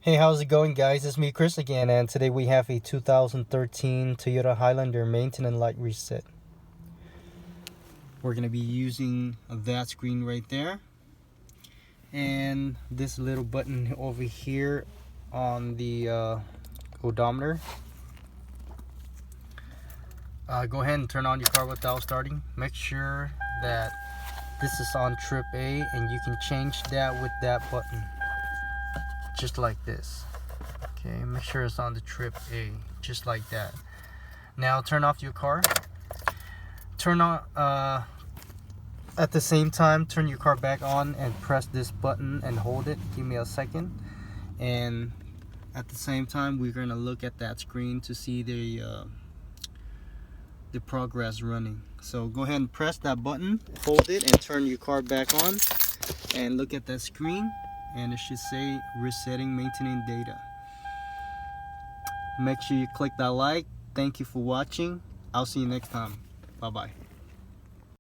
Hey, how's it going, guys? It's me, Chris, again, and today we have a 2013 Toyota Highlander maintenance light reset. We're going to be using that screen right there and this little button over here on the odometer. Go ahead and turn on your car without starting. Make sure that this is on trip A, and you can change that with that button, just like this. Okay, make sure it's on the trip A, just like that. Now turn off your car. Turn on at the same time, turn your car back on and press this button and hold it. Give me a second. And at the same time, we're gonna look at that screen to see the progress running. So go ahead and press that button, hold it, and turn your car back on, and look at that screen, and it should say resetting maintenance data. Make sure you click that like. Thank you for watching. I'll see you next time. Bye bye.